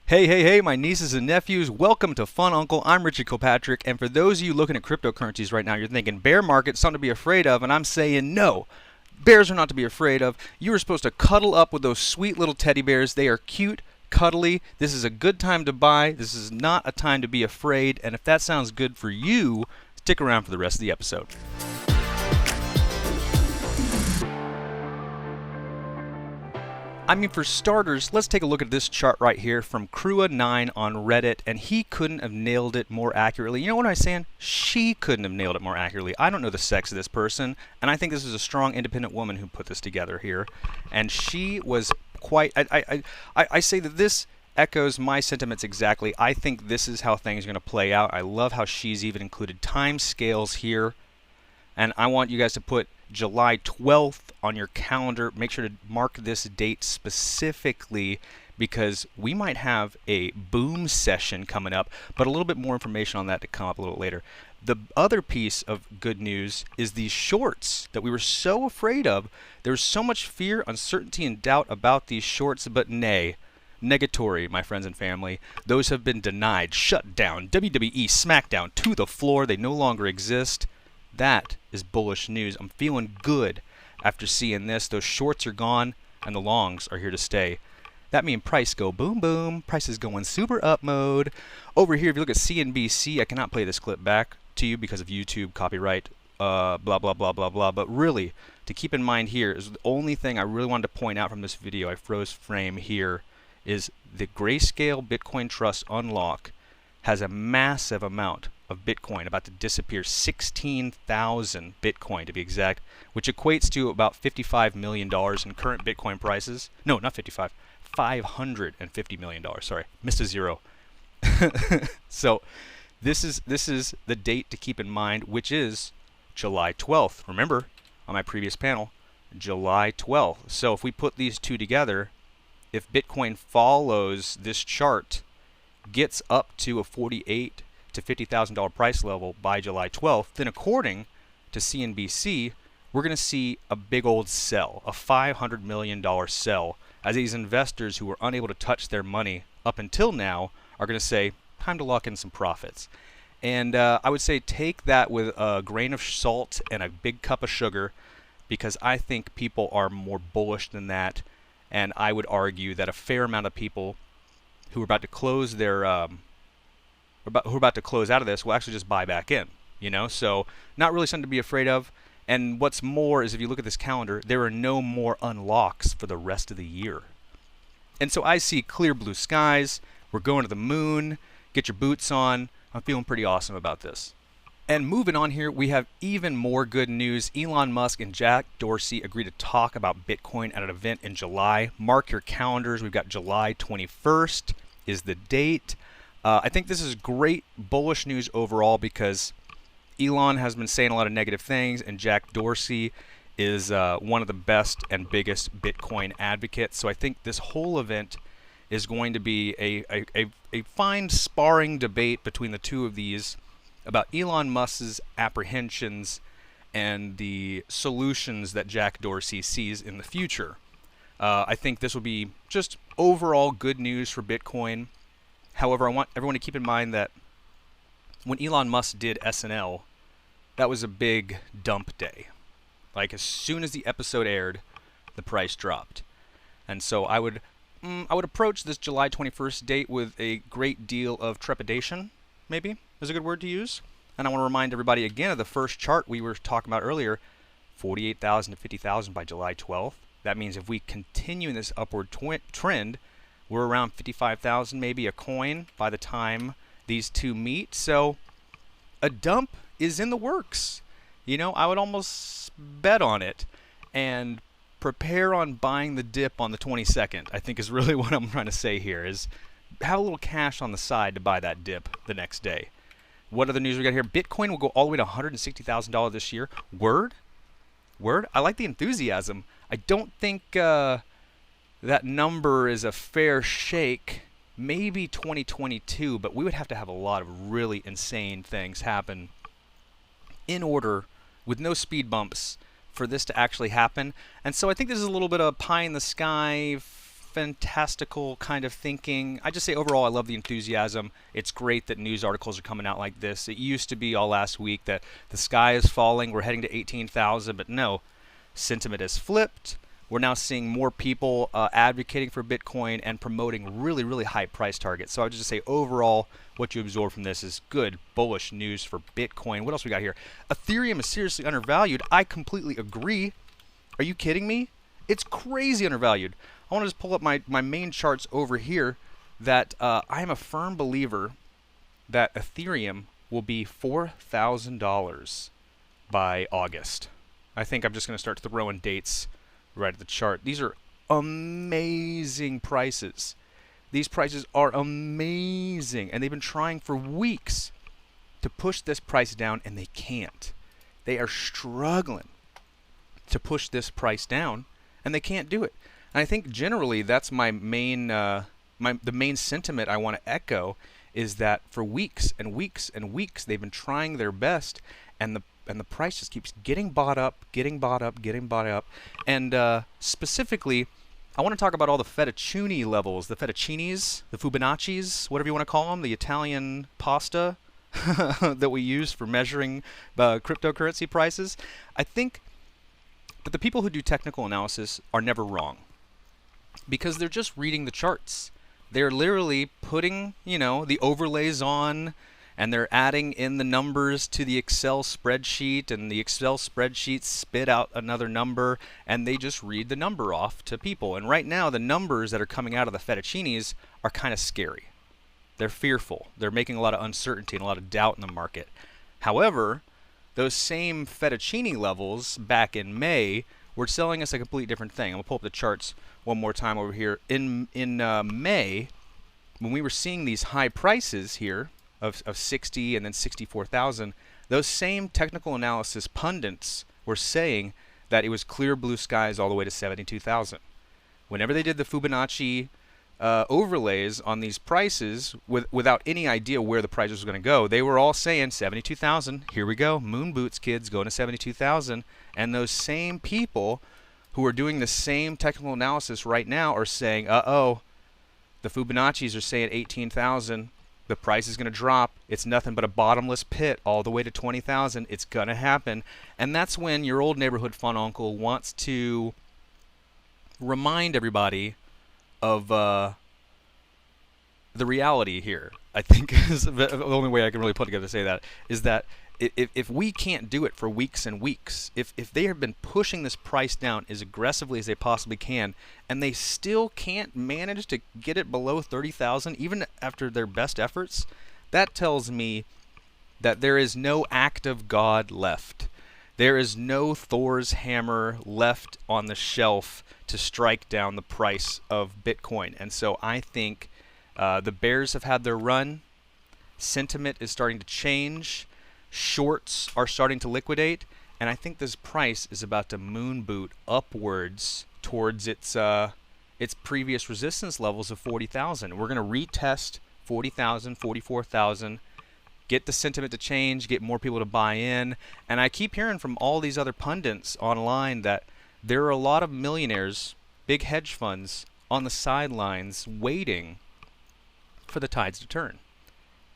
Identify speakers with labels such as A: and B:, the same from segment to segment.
A: Hey, my nieces and nephews, welcome to Fun Uncle. I'm Richard Kilpatrick, and for those of you looking at cryptocurrencies right now, you're thinking bear market, something to be afraid of, and I'm saying no. Bears are not to be afraid of. You are supposed to cuddle up with those sweet little teddy bears. They are cute, cuddly. This is a good time to buy. This is not a time to be afraid, and if that sounds good for you, stick around for the rest of the episode. I mean, for starters, let's take a look at this chart right here from Crua9 on Reddit, and he couldn't have nailed it more accurately. You know what I'm saying? She couldn't have nailed it more accurately. I don't know the sex of this person, and I think this is a strong, independent woman who put this together here. And she was quite... I say that this echoes my sentiments exactly. I think this is how things are going to play out. I love how she's even included time scales here. And I want you guys to put July 12th on your calendar. Make sure to mark this date specifically because we might have a boom session coming up, but a little bit more information on that to come up a little later. The other piece of good news is these shorts that we were so afraid of. There was so much fear, uncertainty, and doubt about these shorts, but nay. Negatory, my friends and family. Those have been denied, shut down. WWE SmackDown to the floor. They no longer exist. That is bullish news. I'm feeling good after seeing this. Those shorts are gone and the longs are here to stay. That means price go boom boom. Price is going super up mode. Over here, if you look at CNBC, I cannot play this clip back to you because of YouTube copyright, blah, blah, blah, blah, blah. But really, to keep in mind here is the only thing I really wanted to point out from this video. I froze frame here is the Grayscale Bitcoin Trust unlock has a massive amount of Bitcoin about to disappear, 16,000 Bitcoin to be exact, which equates to about $55 million in current Bitcoin prices. No, not 55, $550 million. Sorry, missed a zero. So this is the date to keep in mind, which is July 12th. Remember, on my previous panel, July 12th. So if we put these two together, if Bitcoin follows this chart, gets up to a $48,000 to $50,000 price level by July 12th, then according to CNBC, we're going to see a big old sell, a $500 million sell, as these investors who were unable to touch their money up until now are going to say, time to lock in some profits. And I would say take that with a grain of salt and a big cup of sugar, because I think people are more bullish than that. And I would argue that a fair amount of people who are about to close their who are about to close out of this will actually just buy back in, you know? So not really something to be afraid of. And what's more is if you look at this calendar, there are no more unlocks for the rest of the year. And so I see clear blue skies. We're going to the moon. Get your boots on. I'm feeling pretty awesome about this. And moving on here, we have even more good news. Elon Musk and Jack Dorsey agreed to talk about Bitcoin at an event in July. Mark your calendars. We've got July 21st is the date. I think this is great bullish news overall because Elon has been saying a lot of negative things, and Jack Dorsey is one of the best and biggest Bitcoin advocates. So I think this whole event is going to be a fine sparring debate between the two of these about Elon Musk's apprehensions and the solutions that Jack Dorsey sees in the future. I think this will be just overall good news for Bitcoin. However, I want everyone to keep in mind that when Elon Musk did SNL, that was a big dump day. Like as soon as the episode aired, the price dropped. And so I would approach this July 21st date with a great deal of trepidation, maybe is a good word to use. And I want to remind everybody again of the first chart we were talking about earlier, 48,000 to 50,000 by July 12th. That means if we continue in this upward trend, we're around 55,000 maybe a coin by the time these two meet. So a dump is in the works. You know, I would almost bet on it and prepare on buying the dip on the 22nd, I think is really what I'm trying to say here, is have a little cash on the side to buy that dip the next day. What other news we got here? Bitcoin will go all the way to $160,000 this year. Word? I like the enthusiasm. I don't think that number is a fair shake. Maybe 2022, but we would have to have a lot of really insane things happen in order, with no speed bumps, for this to actually happen. And so I think this is a little bit of pie in the sky fantastical kind of thinking. I just say overall I love the enthusiasm. It's great that news articles are coming out like this. It used to be all last week that the sky is falling, we're heading to 18,000, but no, sentiment has flipped. We're now seeing more people advocating for Bitcoin and promoting really, really high price targets. So I would just say overall, what you absorb from this is good, bullish news for Bitcoin. What else we got here? Ethereum is seriously undervalued. I completely agree. Are you kidding me? It's crazy undervalued. I want to just pull up my main charts over here that I am a firm believer that Ethereum will be $4,000 by August. I think I'm just going to start throwing dates right at the chart. These are amazing prices. These prices are amazing, and they've been trying for weeks to push this price down, and they can't. They are struggling to push this price down, and they can't do it. And I think generally that's my main the main sentiment I want to echo is that for weeks and weeks and weeks they've been trying their best, and the price just keeps getting bought up, getting bought up, getting bought up. And specifically, I want to talk about all the fettuccine levels, the fettuccinis, the Fibonacci's, whatever you want to call them, the Italian pasta that we use for measuring cryptocurrency prices. I think that the people who do technical analysis are never wrong because they're just reading the charts. They're literally putting, the overlays on, and they're adding in the numbers to the Excel spreadsheet, and the Excel spreadsheet spit out another number, and they just read the number off to people. And right now, the numbers that are coming out of the fettuccinis are kind of scary. They're fearful. They're making a lot of uncertainty and a lot of doubt in the market. However, those same fettuccine levels back in May were selling us a completely different thing. I'm going to pull up the charts one more time over here. In May, when we were seeing these high prices here, of 60 and then 64,000, those same technical analysis pundits were saying that it was clear blue skies all the way to 72,000. Whenever they did the Fibonacci overlays on these prices without any idea where the price was going to go, they were all saying 72,000. Here we go, moon boots, kids, going to 72,000. And those same people who are doing the same technical analysis right now are saying, uh-oh, the Fibonacci's are saying 18,000. The price is going to drop. It's nothing but a bottomless pit all the way to 20,000. It's going to happen. And that's when your old neighborhood fun uncle wants to remind everybody of the reality here. I think is the only way I can really put together to say that is that if we can't do it for weeks and weeks, if they have been pushing this price down as aggressively as they possibly can, and they still can't manage to get it below 30,000, even after their best efforts, that tells me that there is no act of God left. There is no Thor's hammer left on the shelf to strike down the price of Bitcoin. And so I think the bears have had their run. Sentiment is starting to change. Shorts are starting to liquidate, and I think this price is about to moon boot upwards towards its previous resistance levels of 40,000. We're going to retest 40,000, 44,000, get the sentiment to change, get more people to buy in. And I keep hearing from all these other pundits online that there are a lot of millionaires, big hedge funds on the sidelines waiting for the tides to turn.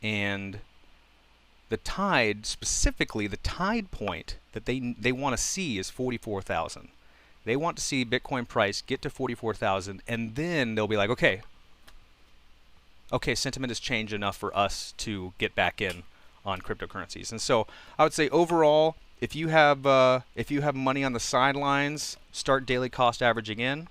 A: And the tide, specifically the tide point that they want to see is 44,000. They want to see Bitcoin price get to 44,000, and then they'll be like, okay, sentiment has changed enough for us to get back in on cryptocurrencies. And so I would say overall, if you have money on the sidelines, start daily cost averaging in.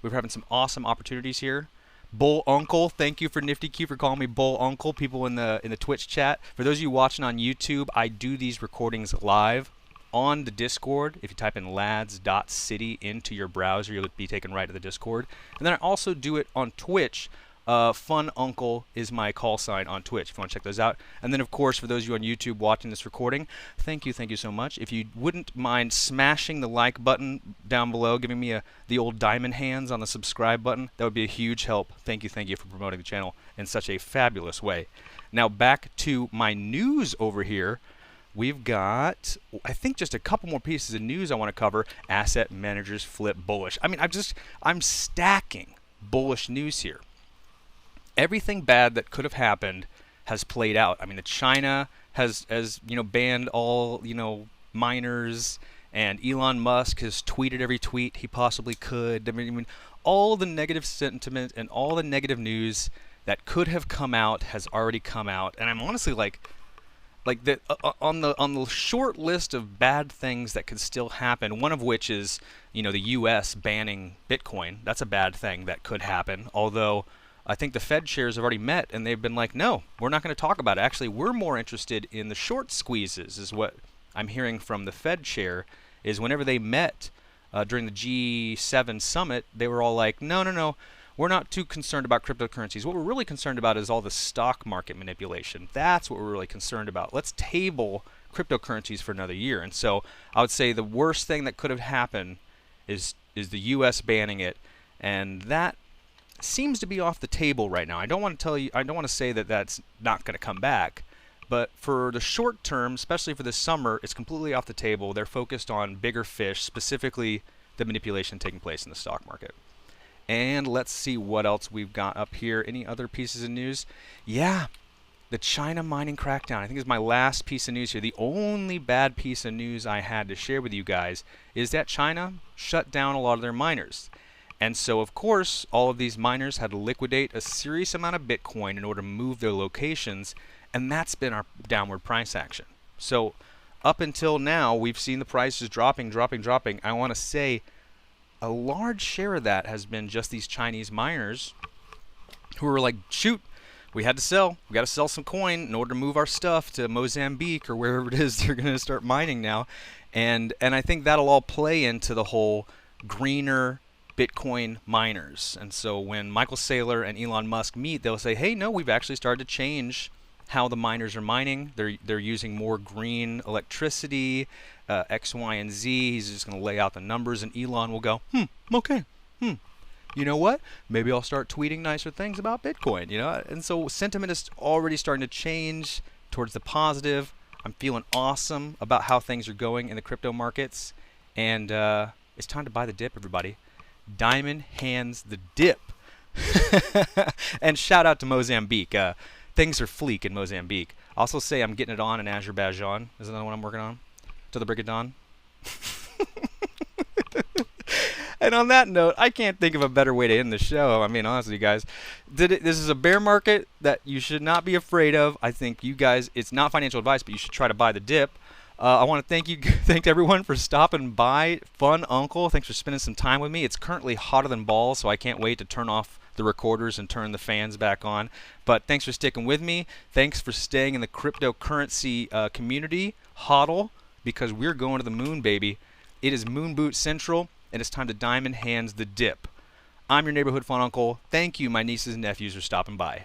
A: We're having some awesome opportunities here. Bull Uncle, thank you for Nifty Q for calling me Bull Uncle. People in the Twitch chat. For those of you watching on YouTube, I do these recordings live on the Discord. If you type in lads.city into your browser, you'll be taken right to the Discord. And then I also do it on Twitch. Fun Uncle is my call sign on Twitch if you want to check those out. And then, of course, for those of you on YouTube watching this recording, thank you so much. If you wouldn't mind smashing the like button down below, giving me the old diamond hands on the subscribe button, that would be a huge help. Thank you for promoting the channel in such a fabulous way. Now back to my news over here. We've got, I think, just a couple more pieces of news I want to cover. Asset managers flip bullish. I mean, I'm stacking bullish news here. Everything bad that could have happened has played out. I mean, China has banned all miners, and Elon Musk has tweeted every tweet he possibly could. I mean, all the negative sentiment and all the negative news that could have come out has already come out, and I'm honestly like on the short list of bad things that could still happen. One of which is the U.S. banning Bitcoin. That's a bad thing that could happen. Although I think the Fed chairs have already met and they've been like, no, we're not going to talk about it. Actually, we're more interested in the short squeezes, is what I'm hearing from the Fed chair. Is whenever they met during the G7 summit, they were all like, no, we're not too concerned about cryptocurrencies. What we're really concerned about is all the stock market manipulation. That's what we're really concerned about. Let's table cryptocurrencies for another year. And so I would say the worst thing that could have happened is the U.S. banning it, and that seems to be off the table right now. I don't want to say that that's not going to come back, but for the short term, especially for this summer, it's completely off the table. They're focused on bigger fish, specifically the manipulation taking place in the stock market. And let's see what else we've got up here. Any other pieces of news? Yeah, the China mining crackdown. I think is my last piece of news here. The only bad piece of news I had to share with you guys is that China shut down a lot of their miners. And so, of course, all of these miners had to liquidate a serious amount of Bitcoin in order to move their locations, and that's been our downward price action. So up until now, we've seen the prices dropping. I want to say a large share of that has been just these Chinese miners who are like, shoot, we had to sell. We got to sell some coin in order to move our stuff to Mozambique or wherever it is they're going to start mining now. And I think that'll all play into the whole greener Bitcoin miners. And so when Michael Saylor and Elon Musk meet, they'll say, hey, no, we've actually started to change how the miners are mining. They're using more green electricity, X, Y, and Z. He's just going to lay out the numbers, and Elon will go, okay, you know what? Maybe I'll start tweeting nicer things about Bitcoin, And so sentiment is already starting to change towards the positive. I'm feeling awesome about how things are going in the crypto markets, and it's time to buy the dip, everybody. Diamond hands the dip. And shout out to Mozambique. Things are fleek in Mozambique. Also say I'm getting it on in Azerbaijan. Is another one I'm working on. To the break of dawn. And on that note, I can't think of a better way to end the show. I mean, honestly, guys, this is a bear market that you should not be afraid of. I think you guys, it's not financial advice, but you should try to buy the dip. I want to thank everyone for stopping by. Fun Uncle, thanks for spending some time with me. It's currently hotter than balls, so I can't wait to turn off the recorders and turn the fans back on. But thanks for sticking with me. Thanks for staying in the cryptocurrency community. HODL, because we're going to the moon, baby. It is Moon Boot Central, and it's time to diamond hands the dip. I'm your neighborhood Fun Uncle. Thank you, my nieces and nephews, for stopping by.